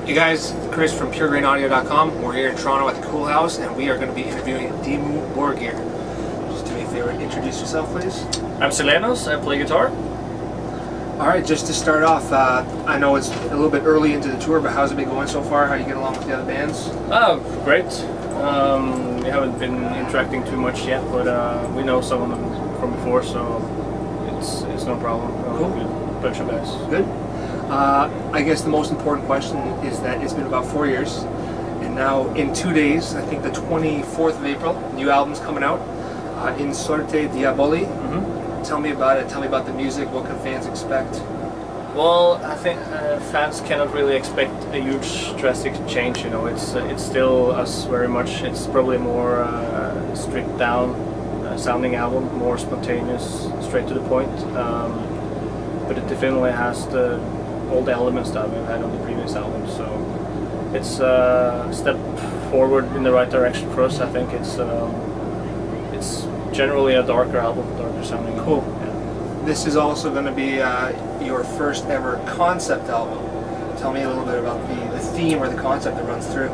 Hey guys, Chris from PureGrainAudio.com. We're here in Toronto at the Cool House, and we are going to be interviewing Dimmu Borgir. Just do me a favor, introduce yourself, please. I'm Silenoz. I play guitar. All right, just to start off, I know it's a little bit early into the tour, but how's it been going so far? How are you getting along with the other bands? Oh, great. We haven't been interacting too much yet, but we know some of them from before, so it's no problem. Cool. Good bunch of guys. Good. I guess the most important question is that it's been about 4 years, and now in 2 days, I think the 24th of April, new album's coming out, In Sorte Diaboli. Tell me about it, tell me about the music, what can fans expect? Well, I think fans cannot really expect a huge drastic change, you know. It's still us very much. It's probably more stripped down sounding album, more spontaneous, straight to the point. But it definitely has all the elements that we've had on the previous album, so it's a step forward in the right direction for us. I think it's generally a darker album, darker sounding. Cool. Yeah. This is also going to be your first ever concept album. Tell me a little bit about the theme or the concept that runs through.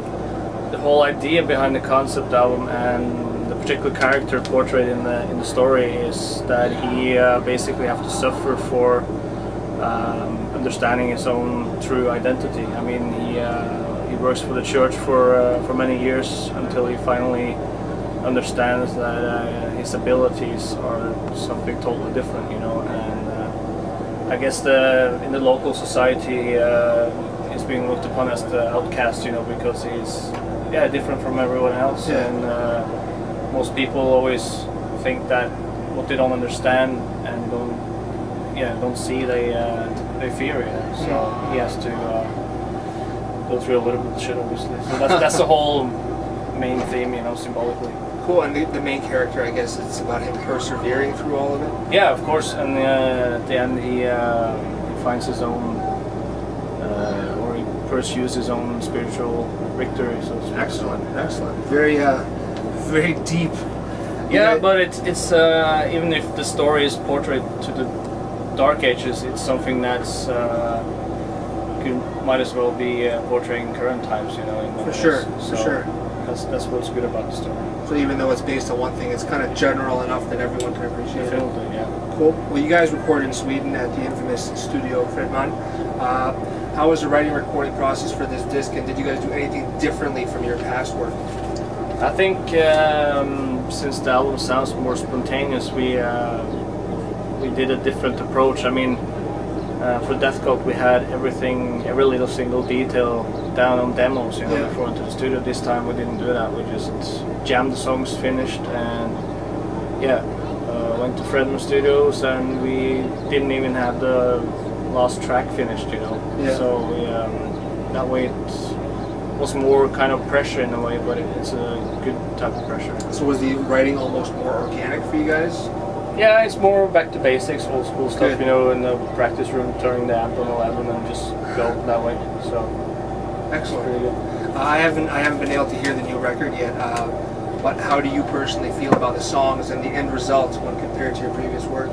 The whole idea behind the concept album and the particular character portrayed in the story is that he basically has to suffer for understanding his own true identity. I mean, he works for the church for many years until he finally understands that his abilities are something totally different, you know. And I guess in the local society he's being looked upon as the outcast, you know, because he's different from everyone else. Yeah. And most people always think that what they don't understand and don't see, they fear it. So he has to go through a little bit of shit, obviously. So that's the whole main theme, you know, symbolically. Cool, and the main character, I guess it's about him persevering through all of it? Yeah, of course, and at the end he finds his own, or he pursues his own spiritual victory. So excellent, excellent. Very, very deep. Yeah, but it's even if the story is portrayed to the Dark Ages, it's something that's might as well be portraying current times, you know. For sure, so for sure. That's what's good about the story. So even though it's based on one thing, it's kind of general enough that everyone can appreciate it. Definitely, yeah. Cool. Well, you guys recorded in Sweden at the infamous studio Fredman. How was the writing and recording process for this disc, and did you guys do anything differently from your past work? I think since the album sounds more spontaneous, we did a different approach. I mean, for Death Cult we had everything, every little single detail down on demos, you know, before into the studio. This time we didn't do that. We just jammed the songs finished and went to Fredman Studios, and we didn't even have the last track finished, you know. Yeah. So that way it was more kind of pressure in a way, but it's a good type of pressure. So was the writing almost more organic for you guys? Yeah, it's more back to basics, old school stuff, you know, in the practice room, turning the amp on 11 and just go that way. So excellent. Pretty good. I haven't been able to hear the new record yet, but how do you personally feel about the songs and the end result when compared to your previous work?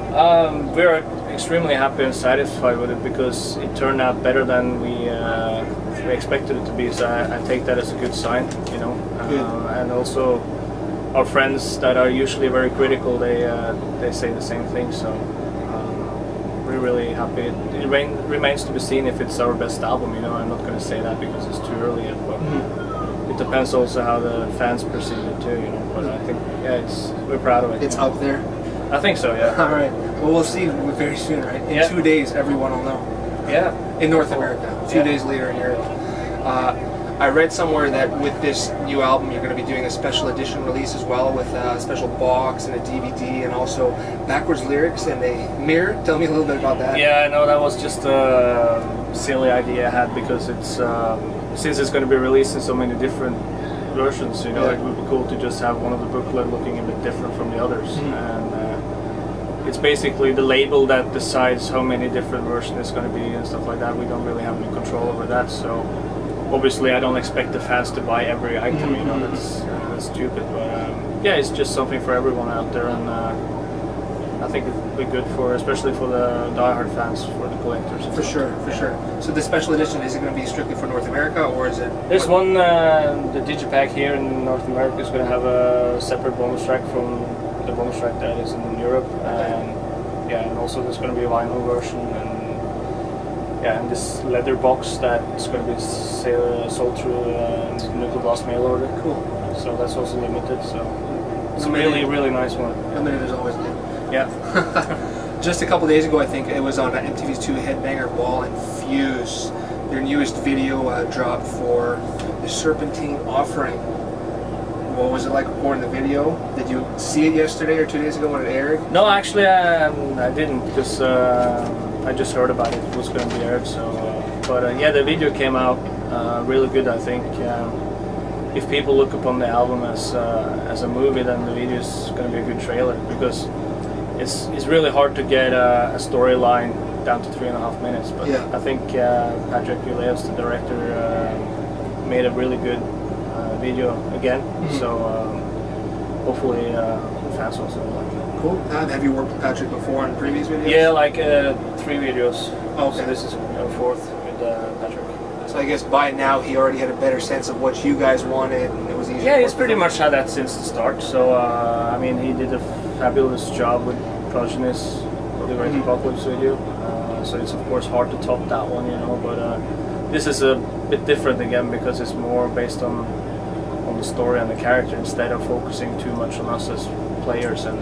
We're extremely happy and satisfied with it because it turned out better than we expected it to be. So I take that as a good sign, you know. And also, our friends that are usually very critical, they say the same thing. So we're really happy. It remains to be seen if it's our best album. You know, I'm not going to say that because it's too early yet. But it depends also how the fans perceive it too. You know, but I think we're proud of it. It's up there. I think so. Yeah. All right. Well, we'll see very soon, right? In 2 days, everyone will know. Yeah. In North America. 2 days later in Europe. I read somewhere that with this new album you're going to be doing a special edition release as well, with a special box and a DVD and also backwards lyrics and a mirror. Tell me a little bit about that. Yeah, I know that was just a silly idea I had because it's since it's going to be released in so many different versions, you know, it would be cool to just have one of the booklet looking a bit different from the others. And it's basically the label that decides how many different versions it's going to be and stuff like that. We don't really have any control over that, so obviously I don't expect the fans to buy every item, you know, that's stupid, but yeah, it's just something for everyone out there, and I think it'd be good for, especially for the diehard fans, for the collectors. For sure, for sure. So the special edition, is it going to be strictly for North America, or is it? There's one, the Digipack here in North America is going to have a separate bonus track from the bonus track that is in Europe, and yeah, and also there's going to be a vinyl version, and yeah, and this leather box that's going to be sold through Nickel Blast mail order. Cool. So that's also limited. So it's a really nice one. Limited is always good. Yeah. Just a couple days ago, I think it was on MTV's 2 Headbanger Wall and Fuse. Their newest video dropped for the Serpentine Offering. What was it like recording the video? Did you see it yesterday or 2 days ago when it aired? No, actually, I didn't, because I just heard about it. It was going to be aired. So, but yeah, the video came out really good. I think if people look upon the album as a movie, then the video is going to be a good trailer, because it's really hard to get a storyline down to 3.5 minutes. But yeah. I think Patrick Uleos, the director, made a really good video again. Mm-hmm. So hopefully the fans also like it. Cool. Have you worked with Patrick before on previous videos? Yeah, like 3 videos. Oh, okay. So this is our 4th with Patrick. So I guess by now he already had a better sense of what you guys wanted, and it was easier. Yeah, he's pretty much had that since the start. So I mean, he did a fabulous job with Progenies, the Great Apocalypse video. So it's of course hard to top that one, you know. But this is a bit different again, because it's more based on the story and the character, instead of focusing too much on us as players and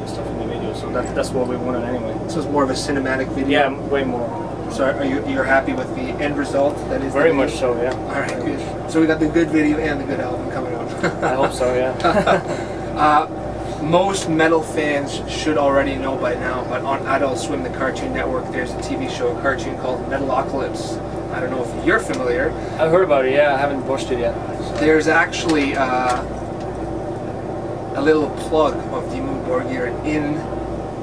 stuff in the video. So that's what we wanted anyway. So it's more of a cinematic video. Yeah, way more. So you're happy with the end result? That is very much so. Yeah. All right, good. So we got the good video and the good album coming out. I hope so. Yeah. Most metal fans should already know by now, but on Adult Swim, the Cartoon Network, there's a TV show, a cartoon called Metalocalypse. I don't know if you're familiar. I've heard about it, yeah. I haven't watched it yet. There's actually a little plug of Dimmu Borgir in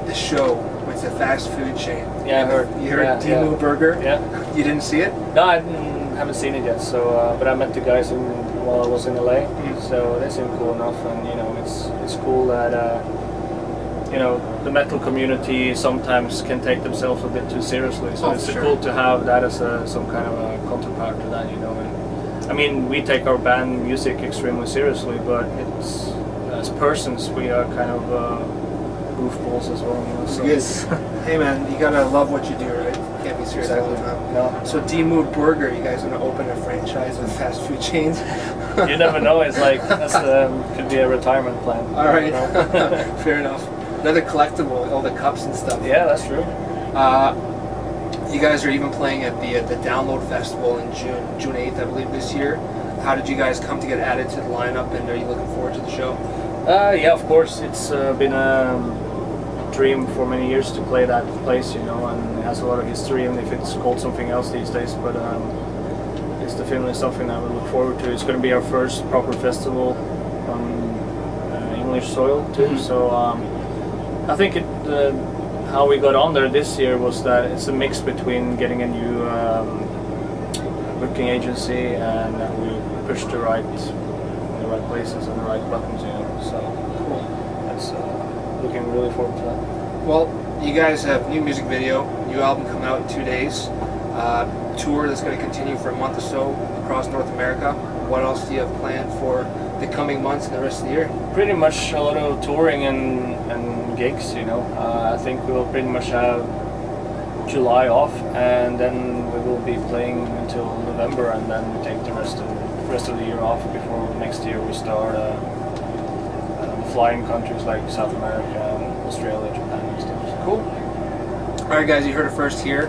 the show. It's a fast food chain. Yeah, I heard. You heard Dimmu Borgir? Yeah. You didn't see it? No, I haven't seen it yet. So, but I met the guys while I was in LA. So they seem cool enough, and you know, it's cool that you know, the metal community sometimes can take themselves a bit too seriously. So it's cool to have that as some kind of a counterpart to that, you know. And I mean, we take our band music extremely seriously, but it's as persons we are kind of goofballs as well, you know. So yes. Hey man, you gotta love what you do, right? You can't be serious all the time. No. So Dimmu Borgir, you guys gonna open a franchise with fast food chains? You never know. It's like could be a retirement plan. All right. Fair enough. Another collectible, all the cups and stuff. Yeah, that's true. You guys are even playing at the Download Festival in June 8th, I believe, this year. How did you guys come to get added to the lineup, and are you looking forward to the show? Yeah, of course. It's been a dream for many years to play that place, you know, and it has a lot of history, and if it's called something else these days, but it's definitely something that we look forward to. It's going to be our first proper festival on English soil too, so I think how we got on there this year was that it's a mix between getting a new booking agency, and that we pushed the right places and the right buttons, you know. So that's looking really forward to that. Well, you guys have new music video, new album coming out in 2 days, tour that's going to continue for a month or so across North America. What else do you have planned for the coming months and the rest of the year? Pretty much a lot of touring and gigs, you know. I think we will pretty much have July off, and then we will be playing until November, and then take the rest of the year off before next year we start flying countries like South America, and Australia, Japan and stuff. Cool. Alright guys, you heard it first here.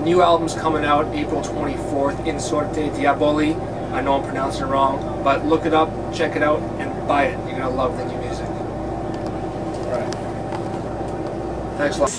New album's coming out April 24th, In Sorte Diaboli. I know I'm pronouncing it wrong, but look it up, check it out, and buy it. You're going to love the new music. Alright. Thanks a lot.